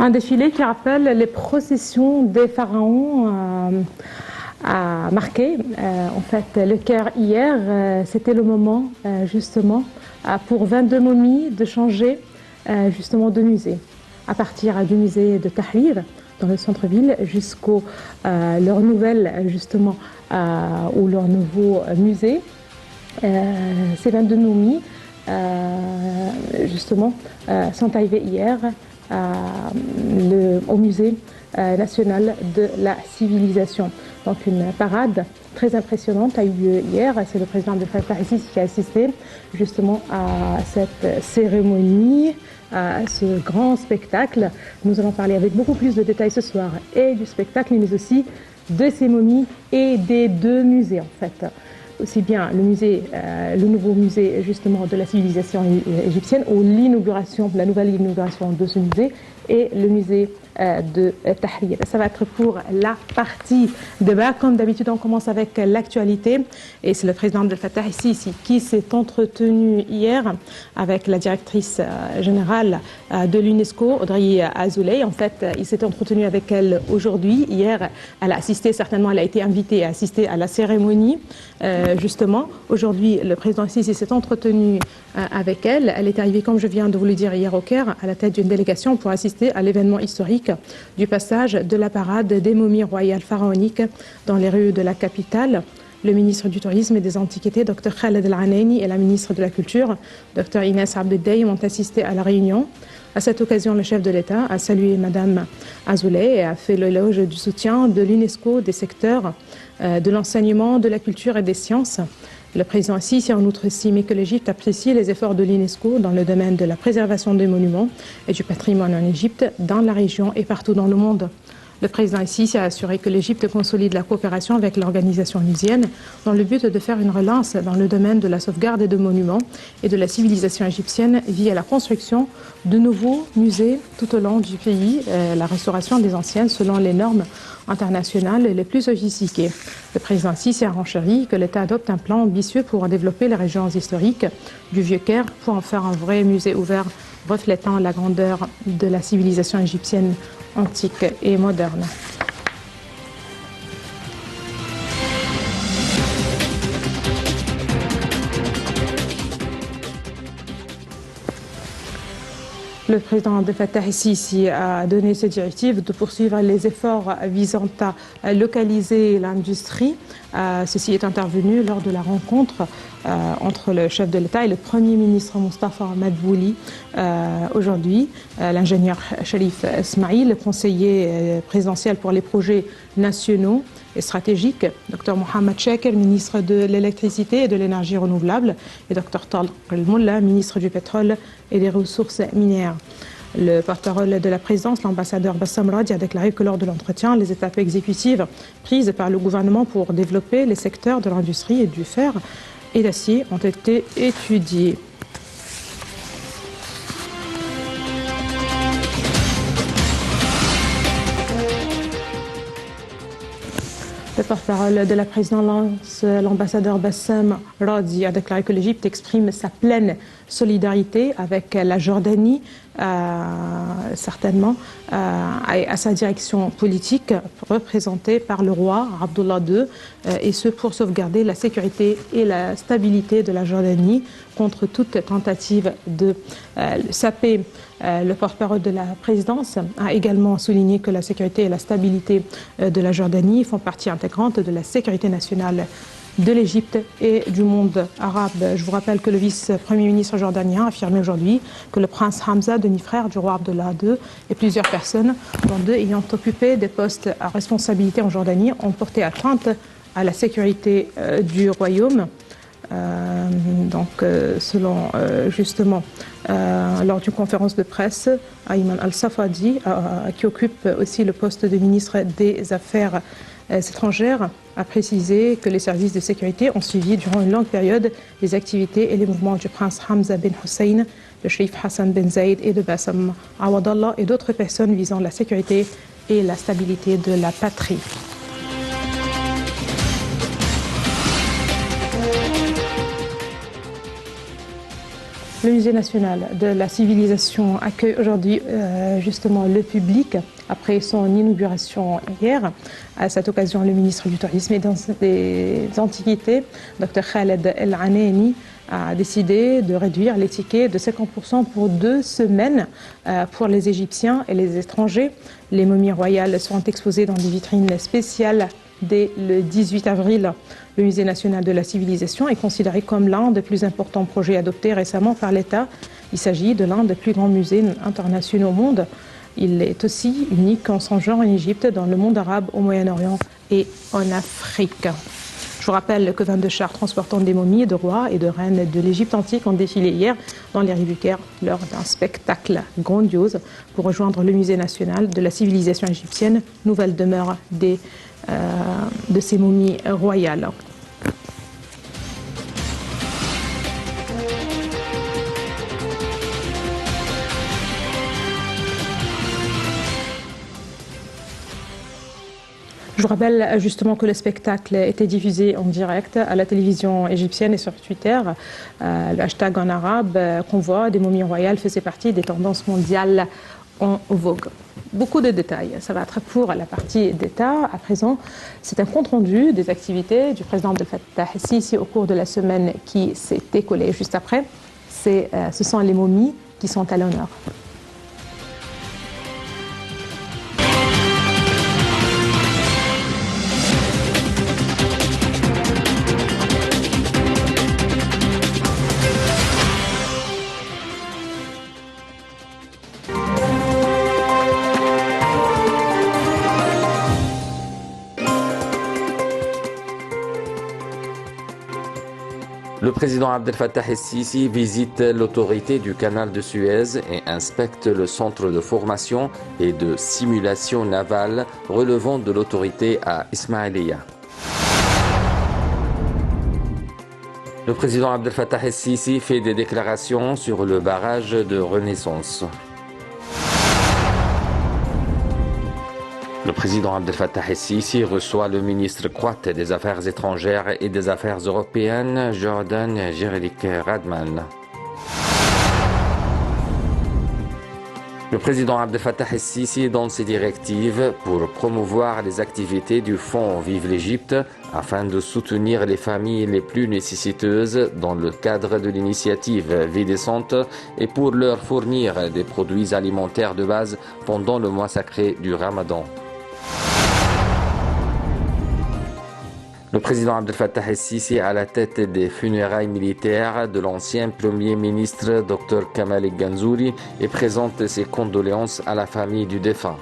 Un défilé qui rappelle les processions des pharaons à marquer. En fait, le Caire hier, c'était le moment justement pour 22 momies de changer justement de musée. À partir du musée de Tahrir, dans le centre-ville, jusqu'au leur nouvelle justement ou leur nouveau musée. Ces 22 momies justement sont arrivées hier au musée national de la civilisation. Donc une parade très impressionnante a eu lieu hier. C'est le président Abdel Fattah el-Sisi qui a assisté justement à cette cérémonie, à ce grand spectacle. Nous allons parler avec beaucoup plus de détails ce soir et du spectacle, mais aussi de ces momies et des deux musées en fait. Aussi bien le musée, le nouveau musée justement de la civilisation égyptienne, ou l'inauguration, la nouvelle inauguration de ce musée, et le musée de Tahrir. Ça va être pour la partie débat. Comme d'habitude, on commence avec l'actualité. Et c'est le président Abdel Fattah el-Sisi qui s'est entretenu hier avec la directrice générale de l'UNESCO, Audrey Azoulay. En fait, il s'est entretenu avec elle aujourd'hui. Hier, elle a assisté, certainement, elle a été invitée à assister à la cérémonie. Justement, aujourd'hui, le président el-Sisi s'est entretenu avec elle. Elle est arrivée, comme je viens de vous le dire, hier au Caire, à la tête d'une délégation pour assister à l'événement historique du passage de la parade des momies royales pharaoniques dans les rues de la capitale. Le ministre du Tourisme et des Antiquités, Dr Khaled El-Anaini, et la ministre de la Culture, Dr Inès Abdeldaïm, ont assisté à la réunion. À cette occasion, le chef de l'État a salué Madame Azoulay et a fait l'éloge du soutien de l'UNESCO, des secteurs de l'enseignement, de la culture et des sciences. Le président el-Sisi a en outre estimé que l'Égypte apprécie les efforts de l'UNESCO dans le domaine de la préservation des monuments et du patrimoine en Égypte, dans la région et partout dans le monde. Le président el-Sisi a assuré que l'Égypte consolide la coopération avec l'organisation onusienne dans le but de faire une relance dans le domaine de la sauvegarde des monuments et de la civilisation égyptienne via la construction de nouveaux musées tout au long du pays, la restauration des anciennes selon les normes internationales les plus sophistiquées. Le président el-Sisi a renchéri que l'État adopte un plan ambitieux pour développer les régions historiques du Vieux-Caire pour en faire un vrai musée ouvert reflétant la grandeur de la civilisation égyptienne antique et moderne. Le président Abdel Fattah el-Sisi a donné cette directive de poursuivre les efforts visant à localiser l'industrie. Ceci est intervenu lors de la rencontre entre le chef de l'État et le Premier ministre Moustapha Madbouli aujourd'hui. L'ingénieur Sharif Esmaïl, le conseiller présidentiel pour les projets nationaux et stratégiques, Dr Mohamed Chakir, ministre de l'électricité et de l'énergie renouvelable, et Dr Tariq El-Molla, ministre du pétrole et des ressources minières. Le porte-parole de la présidence, l'ambassadeur Bassam Radi, a déclaré que lors de l'entretien, les étapes exécutives prises par le gouvernement pour développer les secteurs de l'industrie et du fer et d'acier ont été étudiées. Le porte-parole de la présidence, l'ambassadeur Bassam Radi, a déclaré que l'Égypte exprime sa pleine solidarité avec la Jordanie, certainement à sa direction politique représentée par le roi Abdullah II, et ce pour sauvegarder la sécurité et la stabilité de la Jordanie contre toute tentative de saper. Le porte-parole de la présidence a également souligné que la sécurité et la stabilité de la Jordanie font partie intégrante de la sécurité nationale de l'Égypte et du monde arabe. Je vous rappelle que le vice-premier ministre jordanien a affirmé aujourd'hui que le prince Hamza, demi-frère du roi Abdullah II, et plusieurs personnes, dont deux ayant occupé des postes à responsabilité en Jordanie, ont porté atteinte à la sécurité du royaume. Selon justement lors d'une conférence de presse, Ayman Al-Safadi, qui occupe aussi le poste de ministre des Affaires étrangères, a précisé que les services de sécurité ont suivi durant une longue période les activités et les mouvements du prince Hamza bin Hussein, de Sharif Hassan bin Zaïd et de Bassam Awadallah et d'autres personnes visant la sécurité et la stabilité de la patrie. Le Musée national de la civilisation accueille aujourd'hui justement le public après son inauguration hier. À cette occasion, le ministre du Tourisme et des Antiquités, Dr Khaled El Anaini, a décidé de réduire les tickets de 50% pour 2 semaines pour les Égyptiens et les étrangers. Les momies royales seront exposées dans des vitrines spéciales dès le 18 avril. Le Musée national de la civilisation est considéré comme l'un des plus importants projets adoptés récemment par l'État. Il s'agit de l'un des plus grands musées internationaux au monde. Il est aussi unique en son genre en Égypte, dans le monde arabe, au Moyen-Orient et en Afrique. Je vous rappelle que 22 chars transportant des momies de rois et de reines de l'Égypte antique ont défilé hier dans les rues du Caire lors d'un spectacle grandiose pour rejoindre le Musée national de la civilisation égyptienne, nouvelle demeure de ces momies royales. Je vous rappelle justement que le spectacle était diffusé en direct à la télévision égyptienne et sur Twitter. Le hashtag en arabe convoi des momies royales faisait partie des tendances mondiales en vogue. Beaucoup de détails, ça va être pour la partie d'État. À présent, c'est un compte-rendu des activités du président Abdel Fattah el-Sisi au cours de la semaine qui s'est écoulée juste après. Ce sont les momies qui sont à l'honneur. Le président Abdel Fattah el-Sisi visite l'autorité du canal de Suez et inspecte le centre de formation et de simulation navale relevant de l'autorité à Ismaïlia. Le président Abdel Fattah el-Sisi fait des déclarations sur le barrage de Renaissance. Le président Abdel Fattah el-Sisi reçoit le ministre croate des Affaires étrangères et des Affaires européennes, Jordan Gerlik Radman. Le président Abdel Fattah el-Sisi donne ses directives pour promouvoir les activités du Fonds Vive l'Égypte afin de soutenir les familles les plus nécessiteuses dans le cadre de l'initiative Vie décente et pour leur fournir des produits alimentaires de base pendant le mois sacré du Ramadan. Le président Abdel Fattah el-Sisi à la tête des funérailles militaires de l'ancien Premier ministre Dr Kamal El-Ganzouri et présente ses condoléances à la famille du défunt.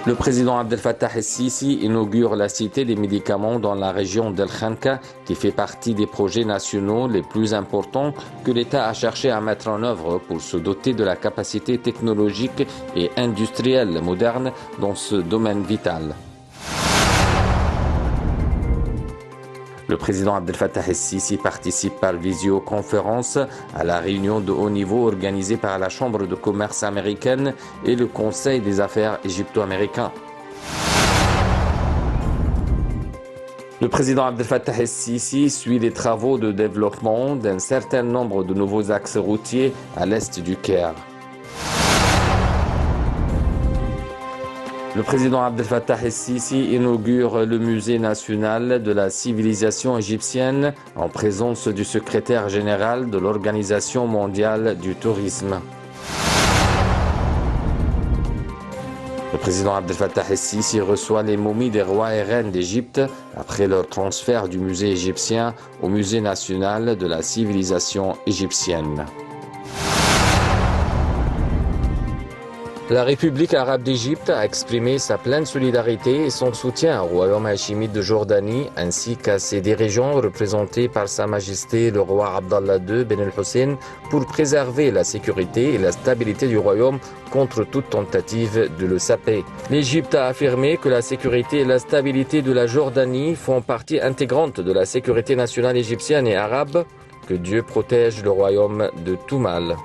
Le président Abdel Fattah el-Sisi inaugure la Cité des médicaments dans la région d'El Khanka, qui fait partie des projets nationaux les plus importants que l'État a cherché à mettre en œuvre pour se doter de la capacité technologique et industrielle moderne dans ce domaine vital. Le président Abdel Fattah el-Sisi participe par visioconférence à la réunion de haut niveau organisée par la Chambre de commerce américaine et le Conseil des affaires égypto-américain. Le président Abdel Fattah el-Sisi suit les travaux de développement d'un certain nombre de nouveaux axes routiers à l'est du Caire. Le président Abdel Fattah el-Sisi inaugure le musée national de la civilisation égyptienne en présence du secrétaire général de l'Organisation mondiale du tourisme. Le président Abdel Fattah el-Sisi reçoit les momies des rois et reines d'Égypte après leur transfert du musée égyptien au musée national de la civilisation égyptienne. La République arabe d'Égypte a exprimé sa pleine solidarité et son soutien au royaume hachémite de Jordanie ainsi qu'à ses dirigeants représentés par Sa Majesté le roi Abdallah II Ben el-Hussein pour préserver la sécurité et la stabilité du royaume contre toute tentative de le saper. L'Égypte a affirmé que la sécurité et la stabilité de la Jordanie font partie intégrante de la sécurité nationale égyptienne et arabe. Que Dieu protège le royaume de tout mal.